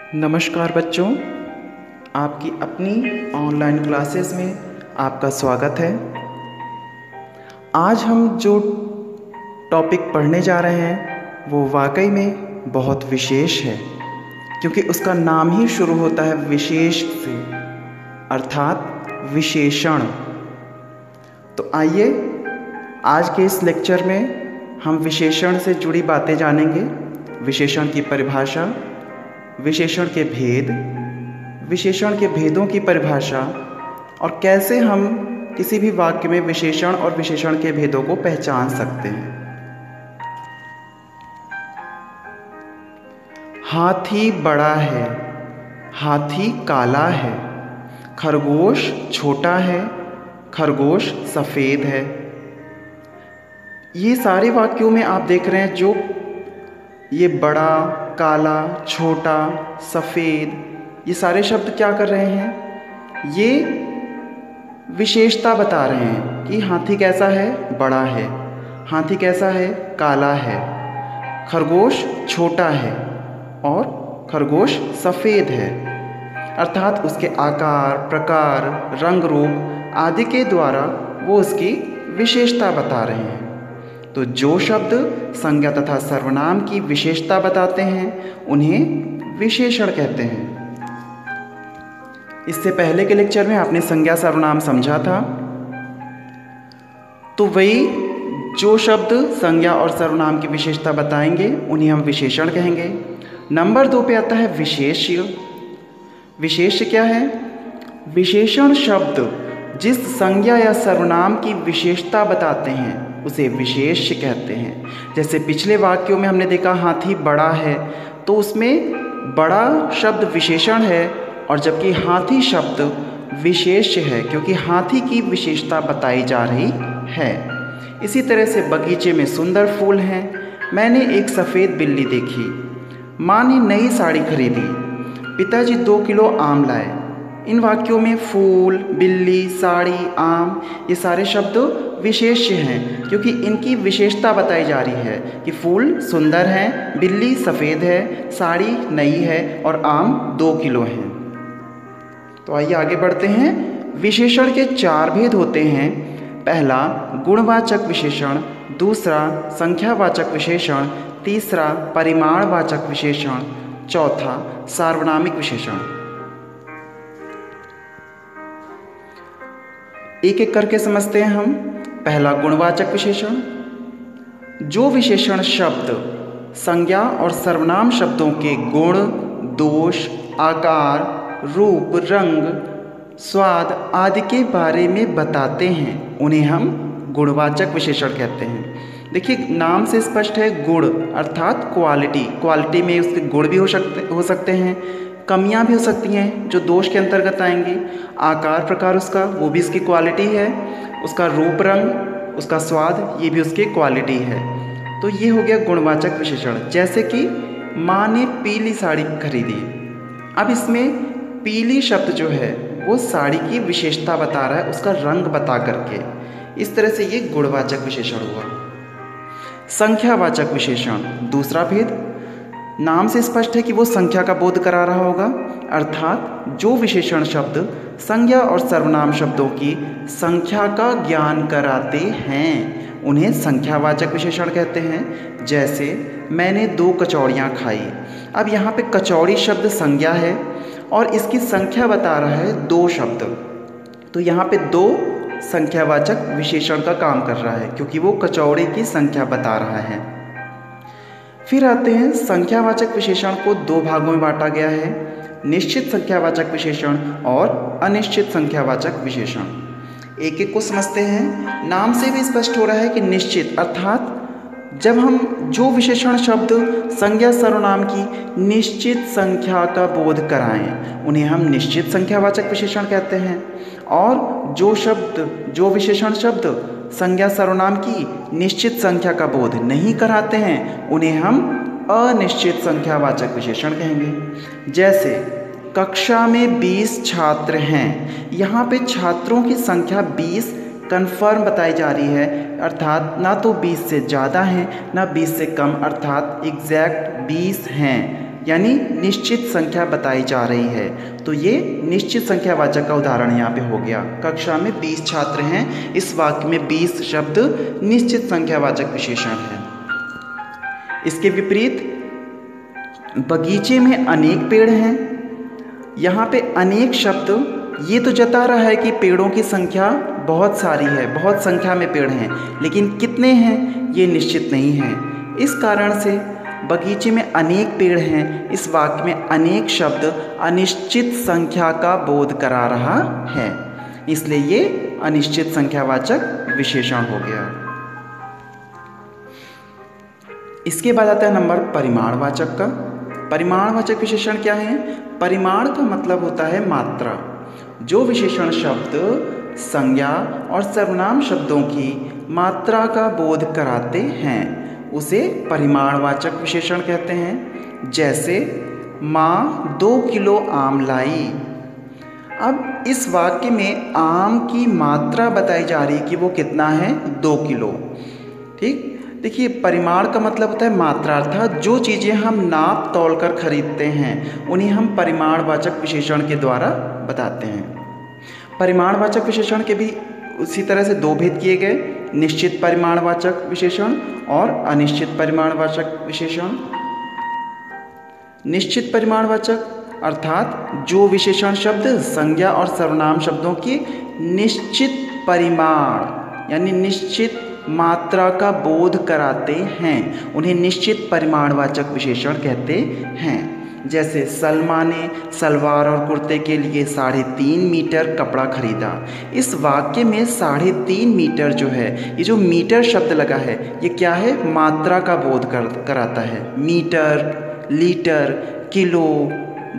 नमस्कार बच्चों, आपकी अपनी ऑनलाइन क्लासेस में आपका स्वागत है। आज हम जो टॉपिक पढ़ने जा रहे हैं वो वाकई में बहुत विशेष है, क्योंकि उसका नाम ही शुरू होता है विशेष से, अर्थात विशेषण। तो आइए आज के इस लेक्चर में हम विशेषण से जुड़ी बातें जानेंगे। विशेषण की परिभाषा, विशेषण के भेद, विशेषण के भेदों की परिभाषा और कैसे हम किसी भी वाक्य में विशेषण और विशेषण के भेदों को पहचान सकते हैं। हाथी बड़ा है, हाथी काला है, खरगोश छोटा है, खरगोश सफ़ेद है। ये सारे वाक्यों में आप देख रहे हैं जो ये बड़ा, काला, छोटा, सफ़ेद, ये सारे शब्द क्या कर रहे हैं? ये विशेषता बता रहे हैं कि हाथी कैसा है, बड़ा है, हाथी कैसा है, काला है, खरगोश छोटा है और खरगोश सफ़ेद है। अर्थात उसके आकार, प्रकार, रंग रूप आदि के द्वारा वो उसकी विशेषता बता रहे हैं। तो जो शब्द संज्ञा तथा सर्वनाम की विशेषता बताते हैं उन्हें विशेषण कहते हैं। इससे पहले के लेक्चर में आपने संज्ञा सर्वनाम समझा था, तो वही जो शब्द संज्ञा और सर्वनाम की विशेषता बताएंगे उन्हें हम विशेषण कहेंगे। नंबर 2 पे आता है विशेष्य। विशेष्य क्या है? विशेषण शब्द जिस संज्ञा या सर्वनाम की विशेषता बताते हैं उसे विशेष्य कहते हैं। जैसे पिछले वाक्यों में हमने देखा हाथी बड़ा है, तो उसमें बड़ा शब्द विशेषण है और जबकि हाथी शब्द विशेष्य है, क्योंकि हाथी की विशेषता बताई जा रही है। इसी तरह से बगीचे में सुंदर फूल हैं, मैंने एक सफ़ेद बिल्ली देखी, माँ ने नई साड़ी खरीदी, पिताजी 2 किलो आम लाए। इन वाक्यों में फूल, बिल्ली, साड़ी, आम ये सारे शब्द विशेष्य हैं, क्योंकि इनकी विशेषता बताई जा रही है कि फूल सुंदर हैं, बिल्ली सफ़ेद है, साड़ी नई है और आम 2 किलो हैं। तो आइए आगे बढ़ते हैं। विशेषण के 4 भेद होते हैं। पहला गुणवाचक विशेषण, दूसरा संख्यावाचक विशेषण, तीसरा परिमाणवाचक विशेषण, चौथा सार्वनामिक विशेषण। एक एक करके समझते हैं हम। पहला गुणवाचक विशेषण, जो विशेषण शब्द संज्ञा और सर्वनाम शब्दों के गुण, दोष, आकार, रूप, रंग, स्वाद आदि के बारे में बताते हैं उन्हें हम गुणवाचक विशेषण कहते हैं। देखिए नाम से स्पष्ट है, गुण अर्थात क्वालिटी। क्वालिटी में उसके गुण भी हो सकते हैं, कमियां भी हो सकती हैं जो दोष के अंतर्गत आएंगी। आकार प्रकार उसका, वो भी इसकी क्वालिटी है। उसका रूप रंग, उसका स्वाद, ये भी उसकी क्वालिटी है। तो ये हो गया गुणवाचक विशेषण। जैसे कि माँ ने पीली साड़ी खरीदी। अब इसमें पीली शब्द जो है वो साड़ी की विशेषता बता रहा है, उसका रंग बता करके। इस तरह से ये गुणवाचक विशेषण हुआ। संख्यावाचक विशेषण, दूसरा भेद, नाम से स्पष्ट है कि वो संख्या का बोध करा रहा होगा, अर्थात जो विशेषण शब्द संज्ञा और सर्वनाम शब्दों की संख्या का ज्ञान कराते हैं उन्हें संख्यावाचक विशेषण कहते हैं। जैसे मैंने 2 कचौड़ियाँ खाई। अब यहाँ पे कचौड़ी शब्द संज्ञा है और इसकी संख्या बता रहा है 2 शब्द, तो यहाँ पे 2 संख्यावाचक विशेषण का काम कर रहा है, क्योंकि वो कचौड़ी की संख्या बता रहा है। फिर आते हैं संख्यावाचक विशेषण को 2 भागों में बांटा गया है, निश्चित संख्यावाचक विशेषण और अनिश्चित संख्यावाचक विशेषण। एक एक को समझते हैं। नाम से भी स्पष्ट हो रहा है कि निश्चित अर्थात जब हम जो विशेषण शब्द संज्ञा सर्वनाम की निश्चित संख्या का बोध कराएं उन्हें हम निश्चित संख्यावाचक विशेषण कहते हैं, और जो विशेषण शब्द संज्ञा सर्वनाम की निश्चित संख्या का बोध नहीं कराते हैं उन्हें हम अनिश्चित संख्यावाचक विशेषण कहेंगे। जैसे कक्षा में 20 छात्र हैं, यहाँ पे छात्रों की संख्या 20 कन्फर्म बताई जा रही है, अर्थात ना तो 20 से ज़्यादा हैं ना 20 से कम, अर्थात एग्जैक्ट 20 हैं। यानी निश्चित संख्या बताई जा रही है। तो ये निश्चित संख्यावाचक का उदाहरण यहाँ पे हो गया। कक्षा में 20 छात्र हैं, इस वाक्य में 20 शब्द निश्चित संख्यावाचक विशेषण है। इसके विपरीत बगीचे में अनेक पेड़ हैं, यहाँ पे अनेक शब्द ये तो जता रहा है कि पेड़ों की संख्या बहुत सारी है, बहुत संख्या में पेड़ हैं, लेकिन कितने हैं ये निश्चित नहीं है। इस कारण से बगीचे में अनेक पेड़ हैं, इस वाक्य में अनेक शब्द अनिश्चित संख्या का बोध करा रहा है, इसलिए ये अनिश्चित संख्यावाचक विशेषण हो गया। इसके बाद आता है नंबर परिमाणवाचक का। परिमाणवाचक विशेषण क्या है? परिमाण का मतलब होता है मात्रा। जो विशेषण शब्द संज्ञा और सर्वनाम शब्दों की मात्रा का बोध कराते हैं उसे परिमाणवाचक विशेषण कहते हैं। जैसे माँ 2 किलो आम लाई। अब इस वाक्य में आम की मात्रा बताई जा रही है कि वो कितना है, 2 किलो। ठीक, देखिए परिमाण का मतलब होता है मात्रा, अर्थात जो चीज़ें हम नाप तौल कर खरीदते हैं उन्हें हम परिमाणवाचक विशेषण के द्वारा बताते हैं। परिमाणवाचक विशेषण के भी उसी तरह से 2 भेद किए गए, निश्चित परिमाणवाचक विशेषण और अनिश्चित परिमाणवाचक विशेषण। निश्चित परिमाणवाचक अर्थात जो विशेषण शब्द संज्ञा और सर्वनाम शब्दों की निश्चित परिमाण यानी निश्चित मात्रा का बोध कराते हैं उन्हें निश्चित परिमाणवाचक विशेषण कहते हैं। जैसे सलमा ने सलवार और कुर्ते के लिए 3.5 मीटर कपड़ा खरीदा। इस वाक्य में 3.5 मीटर जो है, ये जो मीटर शब्द लगा है ये क्या है, मात्रा का बोध कराता है। मीटर, लीटर, किलो,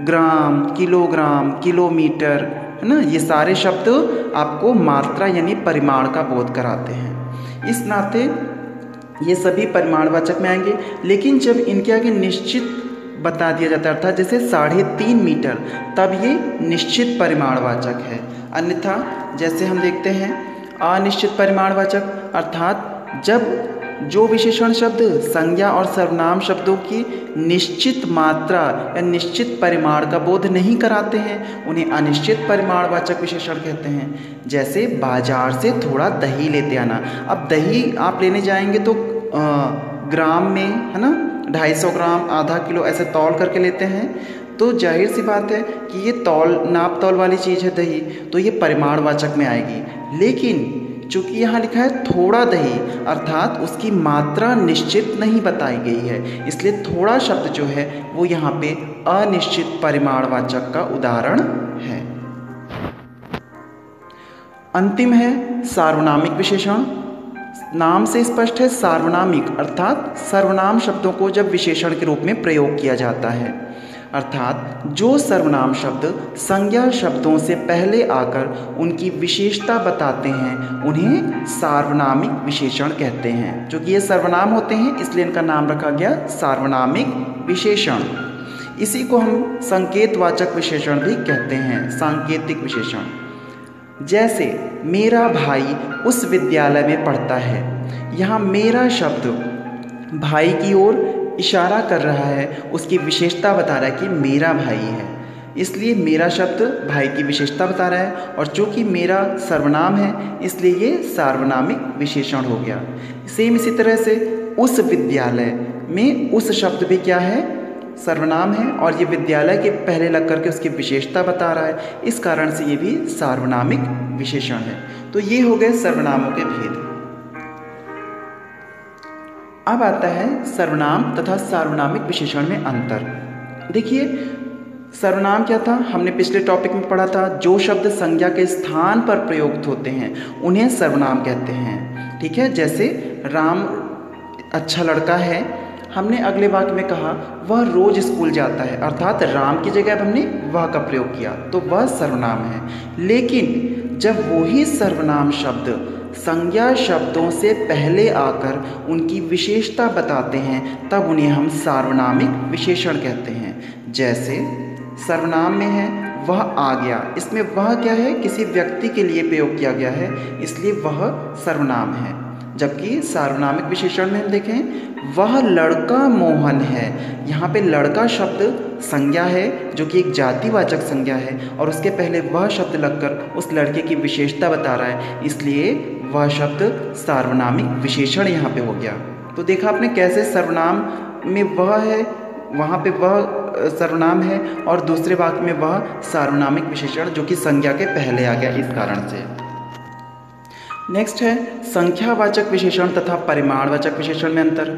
ग्राम, किलोग्राम, किलोमीटर, है ना, ये सारे शब्द आपको मात्रा यानी परिमाण का बोध कराते हैं। इस नाते ये सभी परिमाणवाचक में आएंगे, लेकिन जब इनके आगे निश्चित बता दिया जाता है अर्थात जैसे 3.5 मीटर, तब ये निश्चित परिमाणवाचक है। अन्यथा जैसे हम देखते हैं अनिश्चित परिमाणवाचक अर्थात जब जो विशेषण शब्द संज्ञा और सर्वनाम शब्दों की निश्चित मात्रा या निश्चित परिमाण का बोध नहीं कराते हैं उन्हें अनिश्चित परिमाणवाचक विशेषण कहते हैं। जैसे बाजार से थोड़ा दही लेते आना। अब दही आप लेने जाएंगे तो ग्राम में, है ना, 250 ग्राम, आधा किलो ऐसे तौल करके लेते हैं, तो जाहिर सी बात है कि ये नाप तौल वाली चीज़ है दही, तो ये परिमाणवाचक में आएगी। लेकिन चूँकि यहाँ लिखा है थोड़ा दही अर्थात उसकी मात्रा निश्चित नहीं बताई गई है, इसलिए थोड़ा शब्द जो है वो यहाँ पे अनिश्चित परिमाणवाचक का उदाहरण है। अंतिम है सार्वनामिक विशेषण। नाम से स्पष्ट है सार्वनामिक अर्थात सर्वनाम शब्दों को जब विशेषण के रूप में प्रयोग किया जाता है, अर्थात जो सर्वनाम शब्द संज्ञा शब्दों से पहले आकर उनकी विशेषता बताते हैं उन्हें सार्वनामिक विशेषण कहते हैं। क्योंकि ये सर्वनाम होते हैं इसलिए इनका नाम रखा गया सार्वनामिक विशेषण। इसी को हम संकेतवाचक विशेषण भी कहते हैं, सांकेतिक विशेषण। जैसे मेरा भाई उस विद्यालय में पढ़ता है। यहाँ मेरा शब्द भाई की ओर इशारा कर रहा है, उसकी विशेषता बता रहा है कि मेरा भाई है, इसलिए मेरा शब्द भाई की विशेषता बता रहा है। और चूँकि मेरा सर्वनाम है इसलिए ये सार्वनामिक विशेषण हो गया। सेम इसी तरह से उस विद्यालय में उस शब्द भी क्या है, सर्वनाम है, और ये विद्यालय के पहले लग करके उसकी विशेषता बता रहा है, इस कारण से ये भी सार्वनामिक विशेषण है। तो ये हो गए सर्वनामों के भेद। अब आता है सर्वनाम तथा सार्वनामिक विशेषण में अंतर। देखिए सर्वनाम क्या था, हमने पिछले टॉपिक में पढ़ा था, जो शब्द संज्ञा के स्थान पर प्रयुक्त होते हैं उन्हें सर्वनाम कहते हैं। ठीक है, जैसे राम अच्छा लड़का है, हमने अगले वाक्य में कहा वह रोज स्कूल जाता है, अर्थात राम की जगह हमने वह का प्रयोग किया तो वह सर्वनाम है। लेकिन जब वही सर्वनाम शब्द संज्ञा शब्दों से पहले आकर उनकी विशेषता बताते हैं तब उन्हें हम सार्वनामिक विशेषण कहते हैं। जैसे सर्वनाम में है वह आ गया, इसमें वह क्या है, किसी व्यक्ति के लिए प्रयोग किया गया है इसलिए वह सर्वनाम है। जबकि सार्वनामिक विशेषण में हम देखें वह लड़का मोहन है। यहाँ पे लड़का शब्द संज्ञा है जो कि एक जातिवाचक संज्ञा है और उसके पहले वह शब्द लगकर उस लड़के की विशेषता बता रहा है, इसलिए वह शब्द सार्वनामिक विशेषण यहाँ पे हो गया। तो देखा आपने कैसे सर्वनाम में वह है, वहाँ पे वह सर्वनाम है और दूसरे वाक्य में वह सार्वनामिक विशेषण जो कि संज्ञा के पहले आ गया इस कारण से। नेक्स्ट है संख्यावाचक विशेषण तथा परिमाणवाचक विशेषण में अंतर।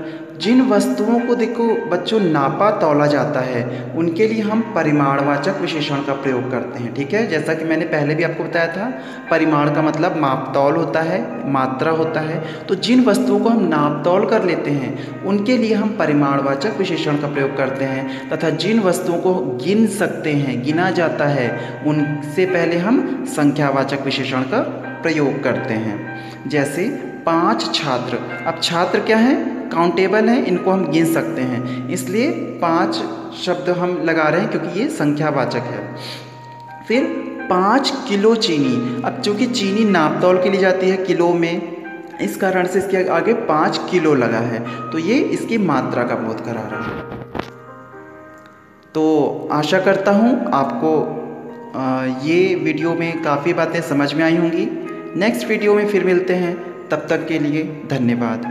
जिन वस्तुओं को देखो बच्चों नापा तौला जाता है उनके लिए हम परिमाणवाचक विशेषण का प्रयोग करते हैं, ठीक है। जैसा कि मैंने पहले भी आपको बताया था, परिमाण का मतलब माप तौल होता है, मात्रा होता है। तो जिन वस्तुओं को हम नाप तौल कर लेते हैं उनके लिए हम परिमाणवाचक विशेषण का प्रयोग करते हैं, तथा जिन वस्तुओं को गिन सकते हैं, गिना जाता है, उनसे पहले हम संख्यावाचक विशेषण का प्रयोग करते हैं। जैसे 5 छात्र, अब छात्र क्या है, काउंटेबल हैं, इनको हम गिन सकते हैं, इसलिए 5 शब्द हम लगा रहे हैं क्योंकि ये संख्यावाचक है। फिर 5 किलो चीनी, अब चूँकि चीनी नापतौल के लिए जाती है किलो में, इस कारण से इसके आगे 5 किलो लगा है, तो ये इसकी मात्रा का बोध करा रहा है। तो आशा करता हूँ आपको ये वीडियो में काफ़ी बातें समझ में आई होंगी। नेक्स्ट वीडियो में फिर मिलते हैं, तब तक के लिए धन्यवाद।